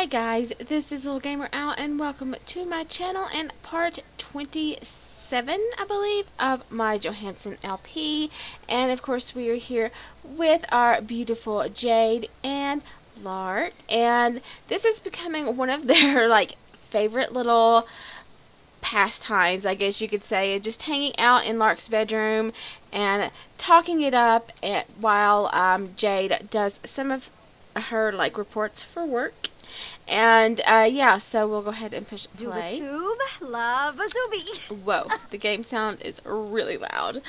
Hi guys, this is Little Gamer Out and welcome to my channel and part 27, I believe, of my Johansen LP. And of course we are here with our beautiful Jade and Lark. And this is becoming one of their favorite little pastimes, I guess you could say, just hanging out in Lark's bedroom and talking it up while Jade does some of her reports for work. And yeah, so we'll go ahead and push play. Zuba-tube, lava-zubi. Whoa, the game sound is really loud.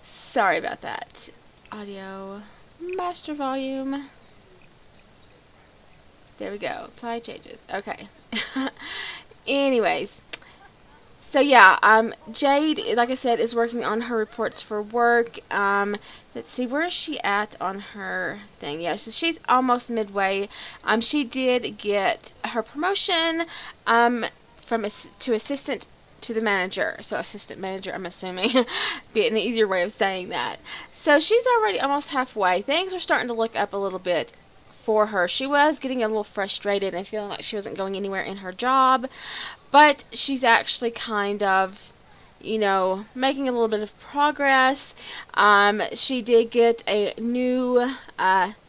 Sorry about that. Audio master volume. There we go. Apply changes. Okay. Anyways, so yeah, Jade, like I said, is working on her reports for work. Let's see, where is she at on her thing? Yeah, so she's almost midway. She did get her promotion, to assistant to the manager. So assistant manager, I'm assuming, be an easier way of saying that. So she's already almost halfway. Things are starting to look up a little bit for her. She was getting a little frustrated and feeling like she wasn't going anywhere in her job. But she's actually kind of, making a little bit of progress. She did get a new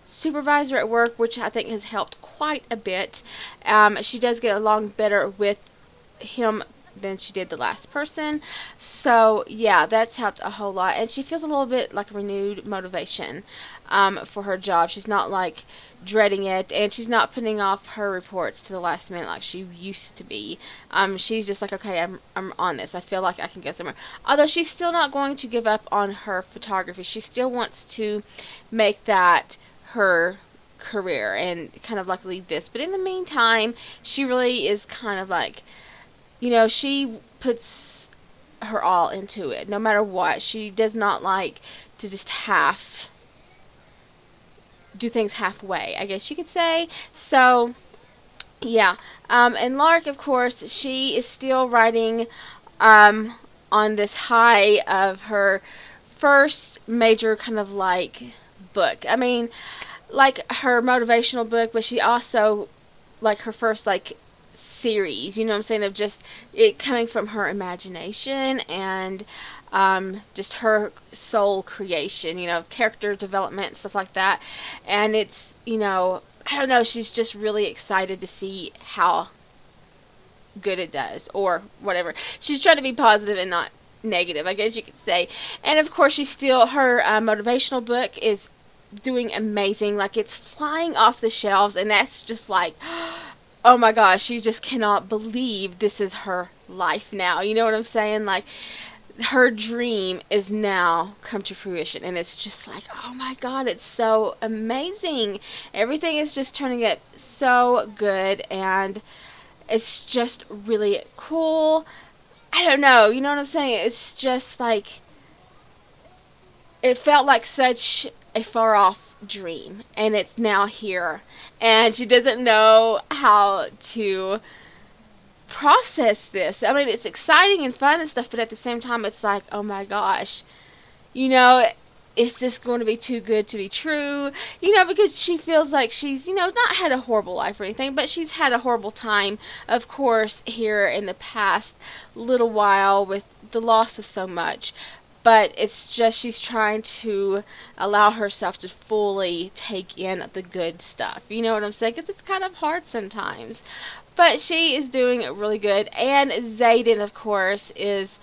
supervisor at work, which I think has helped quite a bit. She does get along better with him than she did the last person. So, yeah, that's helped a whole lot. And she feels a little bit like renewed motivation for her job. She's not, dreading it, and she's not putting off her reports to the last minute like she used to be. She's just like, okay, I'm on this. I feel like I can go somewhere. Although she's still not going to give up on her photography. She still wants to make that her career and kind of lead this. But in the meantime, she really is kind of she puts her all into it, no matter what. She does not like to just do things halfway, I guess you could say. So, yeah. And Lark, of course, she is still writing on this high of her first major kind of book. I mean, her motivational book, but she also her first series, you know what I'm saying, of just it coming from her imagination and just her soul creation, character development, stuff like that. And it's, I don't know, she's just really excited to see how good it does, or whatever. She's trying to be positive and not negative, I guess you could say. And of course, she's still, her motivational book is doing amazing. It's flying off the shelves, and that's just oh my gosh, she just cannot believe this is her life now. You know what I'm saying? Her dream is now come to fruition, and it's just oh my god, it's so amazing. Everything is just turning out so good, and it's just really cool. I don't know, you know what I'm saying? It's just it felt like such a far off dream, and it's now here, and she doesn't know how to process this. I mean, it's exciting and fun and stuff, but at the same time, it's oh my gosh, is this going to be too good to be true? Because she feels like she's, not had a horrible life or anything, but she's had a horrible time, of course, here in the past little while with the loss of so much. But it's just she's trying to allow herself to fully take in the good stuff. You know what I'm saying? Because it's kind of hard sometimes. But she is doing really good. And Zayden, of course, is,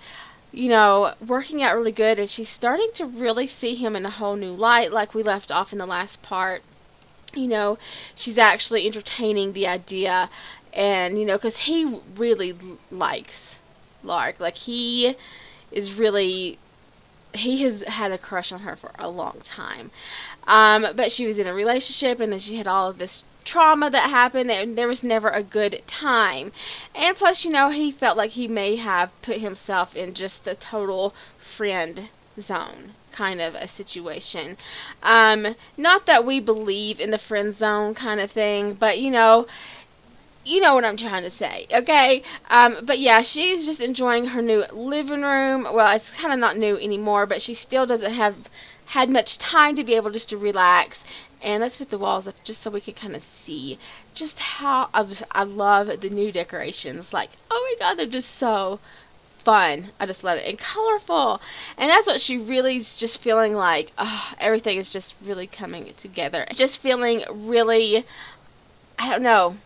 working out really good. And she's starting to really see him in a whole new light, like we left off in the last part. She's actually entertaining the idea. And, because he really likes Lark. He is really... He has had a crush on her for a long time. But she was in a relationship, and then she had all of this trauma that happened, and there was never a good time. And plus, he felt like he may have put himself in just a total friend zone kind of a situation. Not that we believe in the friend zone kind of thing, but you know what I'm trying to say, okay? But yeah, she's just enjoying her new living room. Well, it's kind of not new anymore, but she still doesn't have had much time to be able just to relax. And let's put the walls up just so we can kind of see just how I love the new decorations. Like, oh my god, they're just so fun. I just love it. And colorful. And that's what she really is just feeling like. Oh, everything is just really coming together. Just feeling really, I don't know,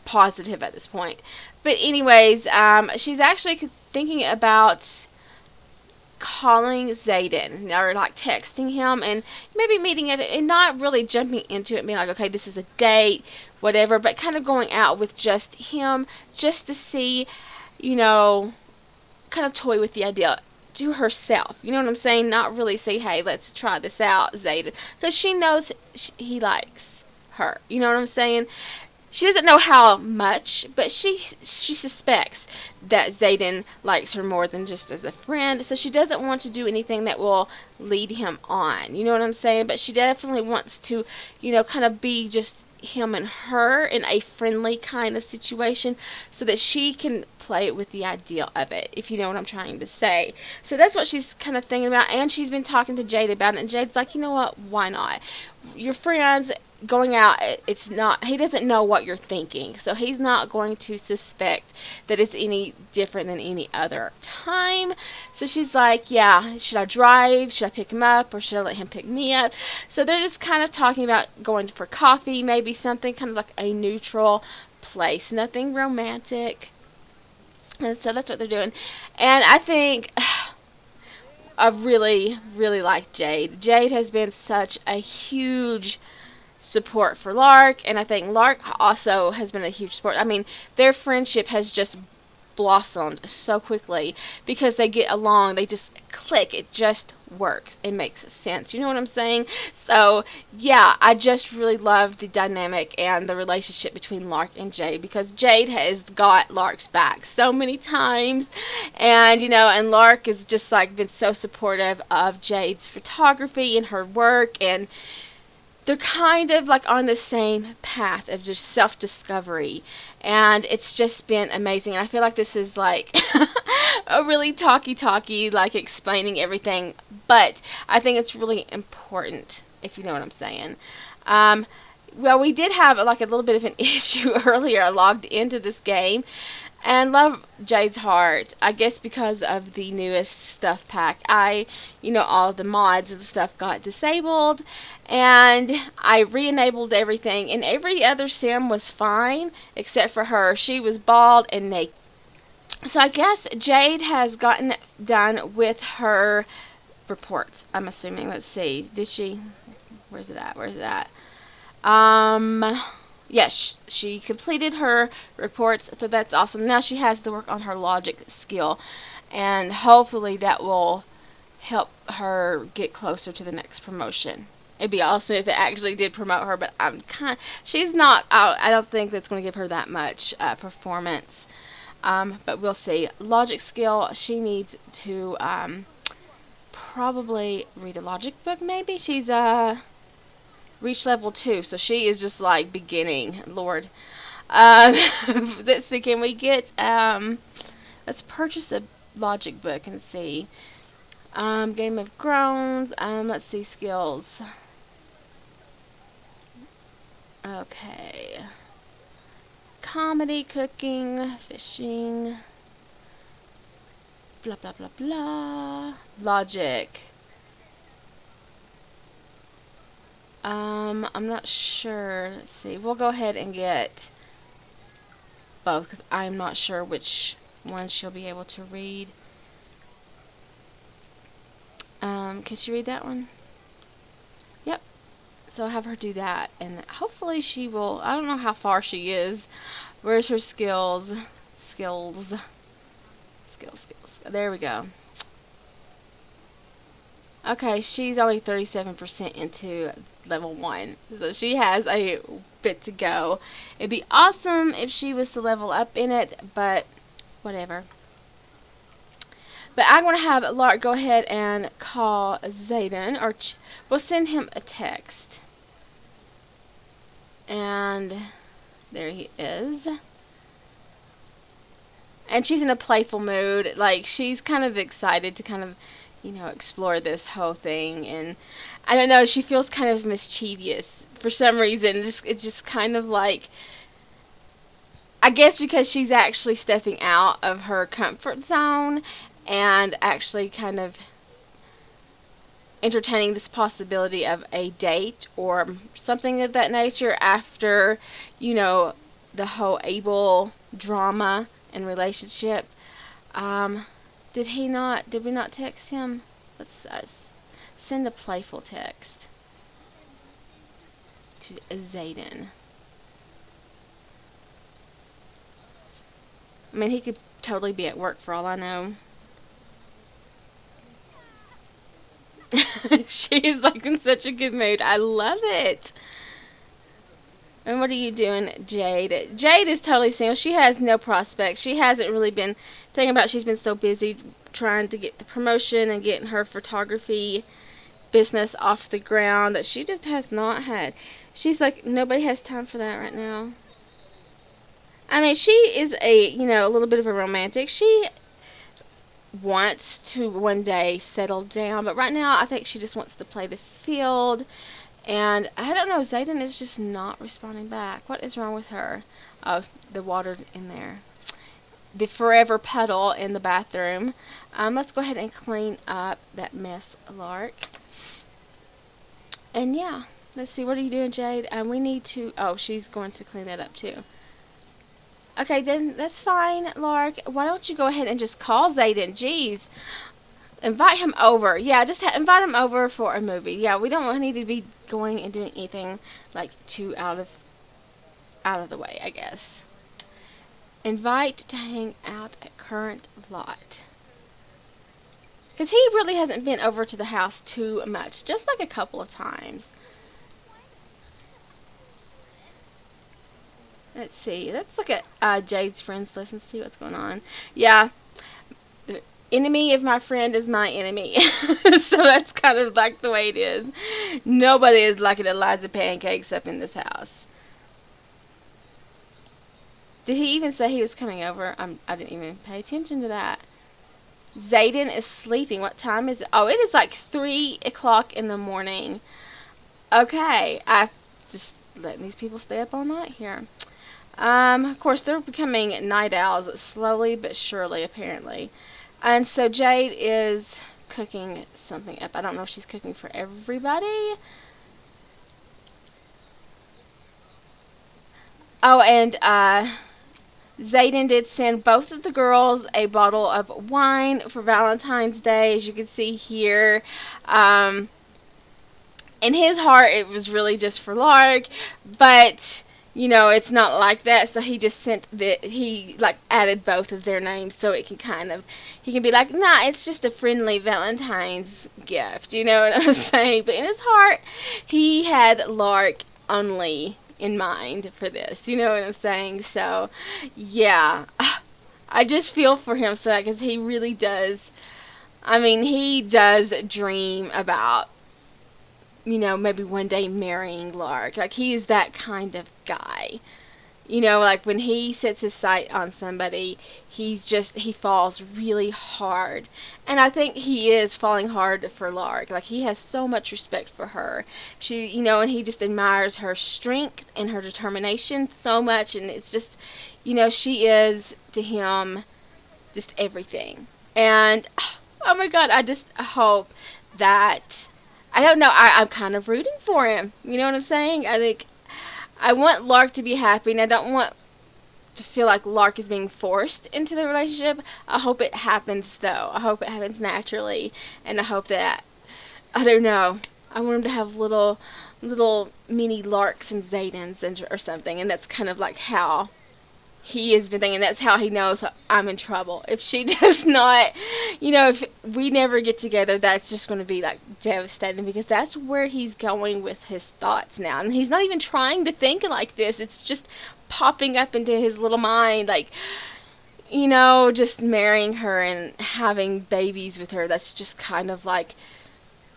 positive at this point. But anyways, she's actually thinking about calling Zayden, or like texting him and maybe meeting it, and not really jumping into it being like, okay, this is a date, whatever, but kind of going out with just him, just to see, you know, kind of toy with the idea to herself, you know what I'm saying? Not really say, hey, let's try this out, Zayden, because she knows he likes her, you know what I'm saying? She doesn't know how much, but she suspects that Zayden likes her more than just as a friend, so she doesn't want to do anything that will lead him on, you know what I'm saying? But she definitely wants to, you know, kind of be just him and her in a friendly kind of situation so that she can play with the idea of it, if you know what I'm trying to say. So that's what she's kind of thinking about, and she's been talking to Jade about it, and Jade's like, you know what, why not? Your friends going out, it's not, he doesn't know what you're thinking, so he's not going to suspect that it's any different than any other time. So she's like, yeah, should I drive, should I pick him up, or should I let him pick me up? So they're just kind of talking about going for coffee, maybe something kind of like a neutral place, nothing romantic. And so that's what they're doing. And I think I really, really like Jade. Jade has been such a huge support for Lark, and I think Lark also has been a huge support. I mean, their friendship has just blossomed so quickly because they get along, they just click, it just works, it makes sense, you know what I'm saying? So yeah, I just really love the dynamic and the relationship between Lark and Jade, because Jade has got Lark's back so many times, and you know, and Lark has just like been so supportive of Jade's photography and her work, and they're kind of like on the same path of just self-discovery, and it's just been amazing. And I feel like this is like a really talky like explaining everything, but I think it's really important, if you know what I'm saying. Well, we did have like a little bit of an issue earlier. I logged into this game and love Jade's heart, I guess because of the newest stuff pack. You know, all of the mods and stuff got disabled, and I re-enabled everything, and every other sim was fine except for her. She was bald and naked. So I guess Jade has gotten done with her reports, I'm assuming. Let's see. Did she? Where's it at? Where's it at? Yes, she completed her reports, so that's awesome. Now she has to work on her logic skill, and hopefully that will help her get closer to the next promotion. It'd be awesome if it actually did promote her, but she's not, I don't think that's going to give her that much performance, but we'll see. Logic skill, she needs to probably read a logic book, maybe. She's reached level 2, so she is just like beginning, Lord. Let's see, can we get, let's purchase a logic book and see. Game of Groans, let's see, skills. Okay. Comedy, cooking, fishing, blah, blah, blah, blah. Logic. I'm not sure. Let's see. We'll go ahead and get both, because I'm not sure which one she'll be able to read. Can she read that one? Yep. So I'll have her do that, and hopefully she will. I don't know how far she is. Where's her skills? Skills. There we go. Okay, she's only 37% into level 1, so she has a bit to go. It'd be awesome if she was to level up in it, but whatever. But I'm going to have Lark go ahead and call Zayden, or we'll send him a text. And there he is. And she's in a playful mood. Like, she's kind of excited to kind of, explore this whole thing. And I don't know, she feels kind of mischievous for some reason. It's just kind of like, I guess because she's actually stepping out of her comfort zone and actually kind of entertaining this possibility of a date or something of that nature after, the whole Abel drama and relationship. Did we not text him? Let's send a playful text to Zayden. I mean, he could totally be at work for all I know. She is like in such a good mood. I love it. And what are you doing, Jade? Jade is totally single. She has no prospects. She hasn't really been thinking about. She's been so busy trying to get the promotion and getting her photography business off the ground that she just has not had. She's like, nobody has time for that right now. I mean, she is a little bit of a romantic. She wants to one day settle down, but right now I think she just wants to play the field. And I don't know, Zayden is just not responding back. What is wrong with her? Oh, the water in there. The forever puddle in the bathroom. Let's go ahead and clean up that mess, Lark. And yeah, let's see. What are you doing, Jade? We need to... Oh, she's going to clean that up too. Okay, then that's fine, Lark. Why don't you go ahead and just call Zayden? Jeez. Invite him over. Yeah, just invite him over for a movie. Yeah, we don't need to be going and doing anything like too out of the way, I guess. Invite to hang out at current lot. Because he really hasn't been over to the house too much. Just like a couple of times. Let's see. Let's look at Jade's friends list and see what's going on. Yeah. The enemy of my friend is my enemy. So that's kind of like the way it is. Nobody is liking Eliza pancakes up in this house. Did he even say he was coming over? I didn't even pay attention to that. Zayden is sleeping. What time is it? Oh, it is like 3 o'clock in the morning. Okay. I just letting these people stay up all night here. Of course, they're becoming night owls slowly but surely, apparently. And so Jade is cooking something up. I don't know if she's cooking for everybody. Oh, and Zayden did send both of the girls a bottle of wine for Valentine's Day, as you can see here. In his heart, it was really just for Lark, but... it's not like that, so he just added both of their names so it can he can be like, nah, it's just a friendly Valentine's gift, you know what I'm saying? But in his heart, he had Lark only in mind for this, you know what I'm saying? So, yeah, I just feel for him so because he really does, he does dream about maybe one day marrying Lark. Like, he is that kind of guy. Like, when he sets his sight on somebody, he falls really hard. And I think he is falling hard for Lark. Like, he has so much respect for her. She, and he just admires her strength and her determination so much. And it's just, she is, to him, just everything. And, oh my God, I just hope that... I don't know. I'm kind of rooting for him. You know what I'm saying? I think I want Lark to be happy, and I don't want to feel like Lark is being forced into the relationship. I hope it happens, though. I hope it happens naturally, and I hope that, I don't know, I want him to have little mini Larks and Zaydens or something, and that's kind of like how he has been thinking. That's how he knows I'm in trouble. If she does not, if we never get together, that's just going to be like devastating, because that's where he's going with his thoughts now. And he's not even trying to think like this. It's just popping up into his little mind, like, just marrying her and having babies with her. That's just kind of like,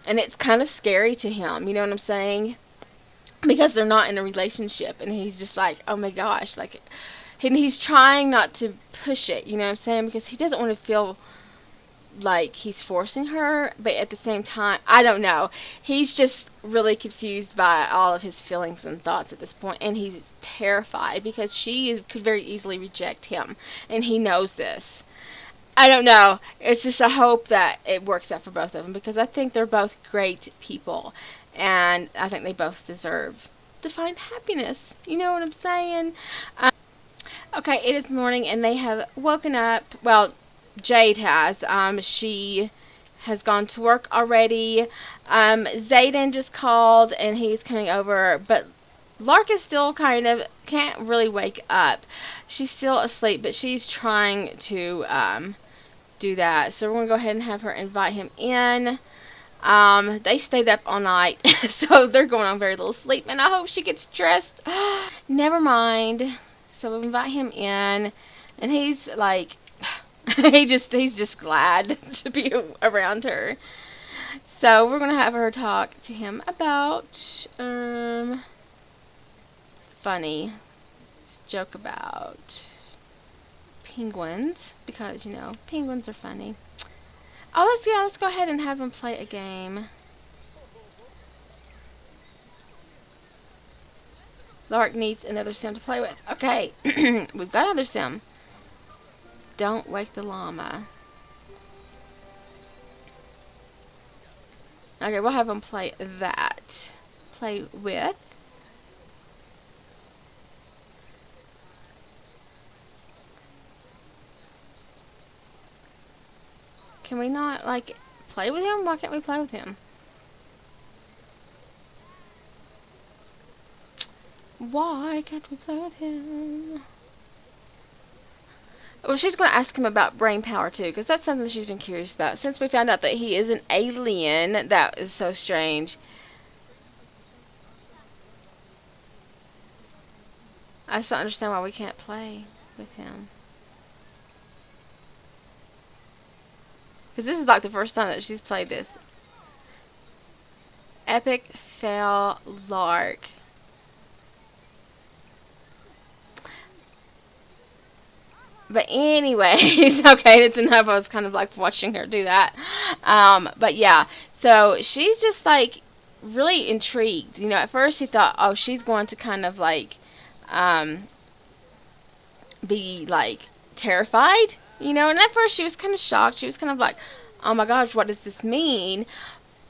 and it's kind of scary to him. You know what I'm saying? Because they're not in a relationship, and he's just like, oh my gosh, like, and he's trying not to push it, you know what I'm saying? Because he doesn't want to feel like he's forcing her, but at the same time, I don't know. He's just really confused by all of his feelings and thoughts at this point, and he's terrified because could very easily reject him, and he knows this. I don't know. It's just a hope that it works out for both of them, because I think they're both great people, and I think they both deserve to find happiness. You know what I'm saying? Okay, it is morning, and they have woken up. Well, Jade has. She has gone to work already. Zayden just called, and he's coming over, but Lark is still kind of can't really wake up. She's still asleep, but she's trying to do that. So we're gonna go ahead and have her invite him in. They stayed up all night, so they're going on very little sleep, and I hope she gets dressed. Never mind. So we invite him in, and he's like, he's just glad to be around her. So we're gonna have her talk to him about funny joke about penguins, because penguins are funny. Oh, let's go ahead and have him play a game. Lark needs another sim to play with. Okay, we've got another sim. Don't wake the llama. Okay, we'll have him play that. Play with. Can we not, like, play with him? Why can't we play with him? Why can't we play with him? Well, she's going to ask him about brain power, too, because that's something she's been curious about. Since we found out that he is an alien, that is so strange. I just don't understand why we can't play with him. Because this is like the first time that she's played this. Epic fail Lark. But anyways, okay, it's enough. I was kind of like watching her do that. But yeah, so she's just like really intrigued. At first she thought, oh, she's going to kind of like be like terrified, and at first she was kind of shocked. She was kind of like, oh my gosh, what does this mean?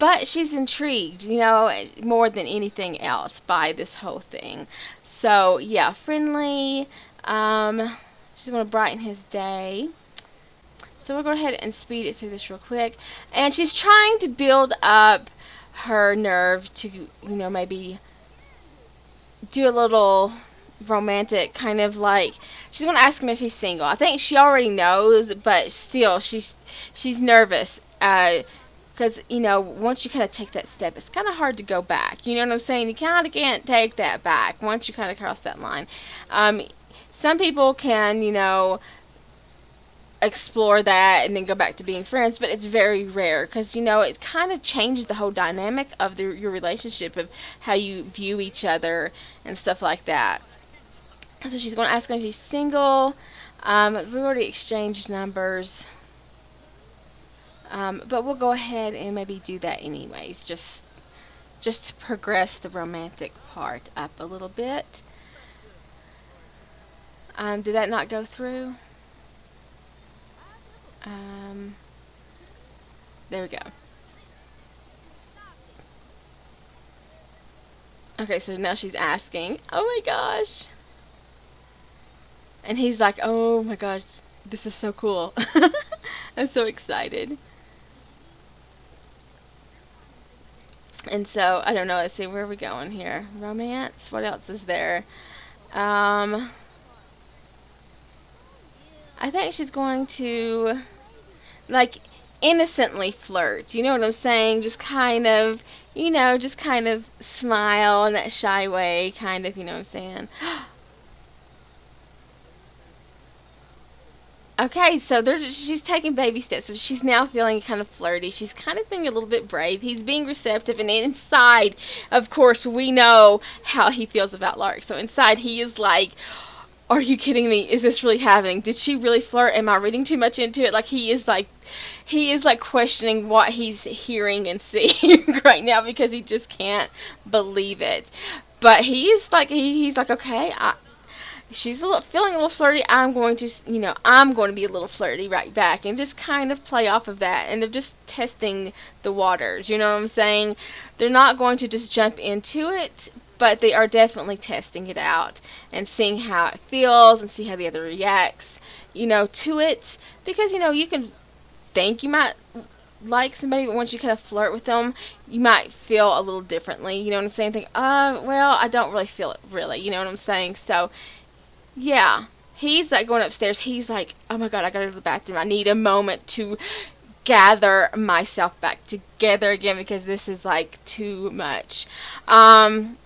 But she's intrigued, more than anything else by this whole thing. So yeah, friendly. She's going to brighten his day. So we'll go ahead and speed it through this real quick. And she's trying to build up her nerve to, maybe do a little romantic kind of like, she's going to ask him if he's single. I think she already knows, but still she's nervous. Because, once you kind of take that step, it's kind of hard to go back. You know what I'm saying? You kind of can't take that back once you kind of cross that line. Some people can, explore that and then go back to being friends, but it's very rare because, it kind of changes the whole dynamic of your relationship, of how you view each other and stuff like that. So she's going to ask him if he's single. We've already exchanged numbers. But we'll go ahead and maybe do that anyways, just to progress the romantic part up a little bit. Did that not go through? There we go. Okay, so now she's asking, oh my gosh. And he's like, oh my gosh, this is so cool. I'm so excited. And so, I don't know, let's see, where are we going here? Romance? What else is there? I think she's going to, like, innocently flirt. You know what I'm saying? Just kind of, smile in that shy way, kind of, you know what I'm saying? Okay, so she's taking baby steps. So she's now feeling kind of flirty. She's kind of being a little bit brave. He's being receptive, and inside, of course, we know how he feels about Lark. So inside, he is like, are you kidding me? Is this really happening? Did she really flirt? Am I reading too much into it? Like, he is like questioning what he's hearing and seeing right now, because he just can't believe it. But he's like, okay, she's feeling a little flirty. I'm going to, I'm going to be a little flirty right back, and just kind of play off of that. And they're just testing the waters. You know what I'm saying? They're not going to just jump into it, but they are definitely testing it out and seeing how it feels and see how the other reacts, to it. Because, you can think you might like somebody, but once you kind of flirt with them, you might feel a little differently. You know what I'm saying? Think, well, I don't really feel it, really. You know what I'm saying? So, yeah. He's like going upstairs. He's like, oh my God, I gotta go to the bathroom. I need a moment to gather myself back together again, because this is like too much. But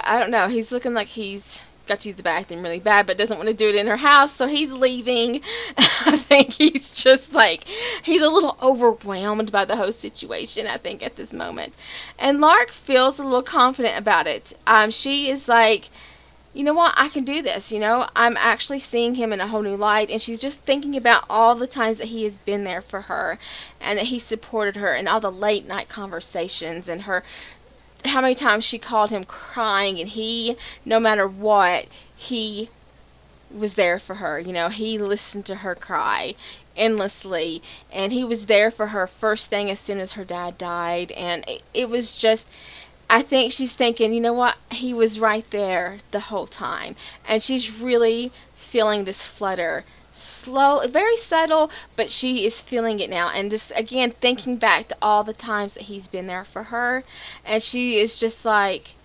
I don't know. He's looking like he's got to use the bathroom really bad, but doesn't want to do it in her house, so he's leaving. I think he's just like, he's a little overwhelmed by the whole situation, I think, at this moment. And Lark feels a little confident about it. She is like, you know what, I can do this, I'm actually seeing him in a whole new light. And she's just thinking about all the times that he has been there for her, and that he supported her, and all the late night conversations, and how many times she called him crying, and he, no matter what, he was there for her. He listened to her cry endlessly, and he was there for her first thing as soon as her dad died. And it was just, I think she's thinking, you know what, he was right there the whole time. And she's really feeling this flutter. Slow, very subtle, but she is feeling it now. And just, again, thinking back to all the times that he's been there for her. And she is just like,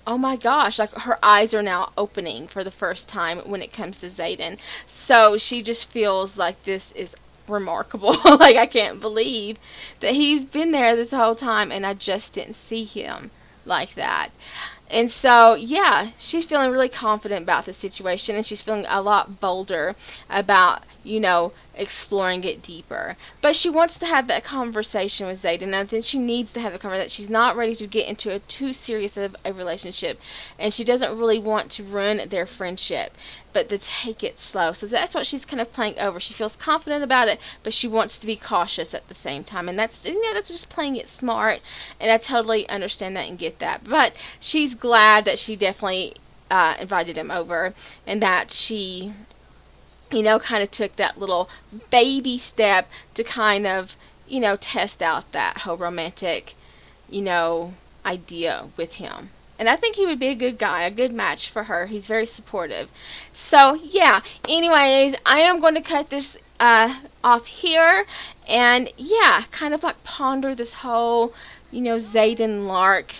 oh my gosh, like her eyes are now opening for the first time when it comes to Zayden. So she just feels like this is remarkable. Like, I can't believe that he's been there this whole time and I just didn't see him like that. And so, yeah, she's feeling really confident about the situation, and she's feeling a lot bolder about, exploring it deeper. But she wants to have that conversation with Zayden, and I think she needs to have a conversation. She's not ready to get into too serious of a relationship, and she doesn't really want to ruin their friendship, but to take it slow. So that's what she's kind of playing over. She feels confident about it, but she wants to be cautious at the same time, and that's just playing it smart, and I totally understand that and get that. But she's glad that she definitely invited him over, and that she kind of took that little baby step to kind of test out that whole romantic idea with him. And I think he would be a good guy, a good match for her. He's very supportive. So, yeah. Anyways, I am going to cut this off here. And, yeah, kind of like ponder this whole, Zayden Lark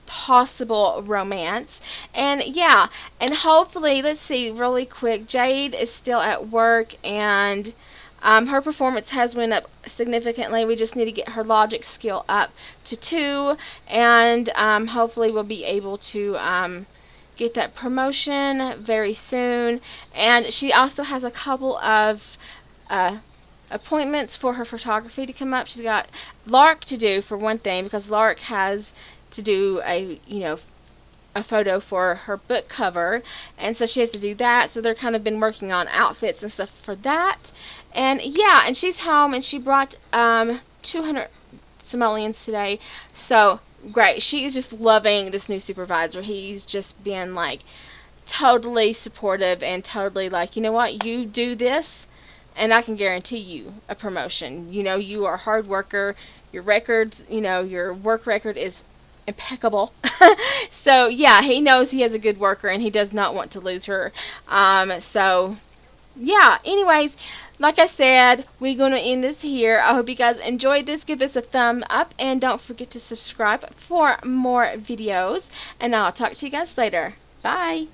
possible romance. And, yeah. And hopefully, let's see, really quick. Jade is still at work, and her performance has went up significantly. We just need to get her logic skill up to 2, and hopefully we'll be able to get that promotion very soon. And she also has a couple of appointments for her photography to come up. She's got Lark to do, for one thing, because Lark has to do a photo for her book cover, and so she has to do that. So they're kind of been working on outfits and stuff for that. And yeah, and she's home, and she brought 200 simoleons today. So great. She is just loving this new supervisor. He's just been like totally supportive and totally like, you know what, you do this and I can guarantee you a promotion. You are a hard worker. Your records, your work record is impeccable. So yeah, he knows he has a good worker, and he does not want to lose her. So yeah, anyways, like I said, we're going to end this here. I hope you guys enjoyed this. Give this a thumb up, and don't forget to subscribe for more videos, and I'll talk to you guys later. Bye.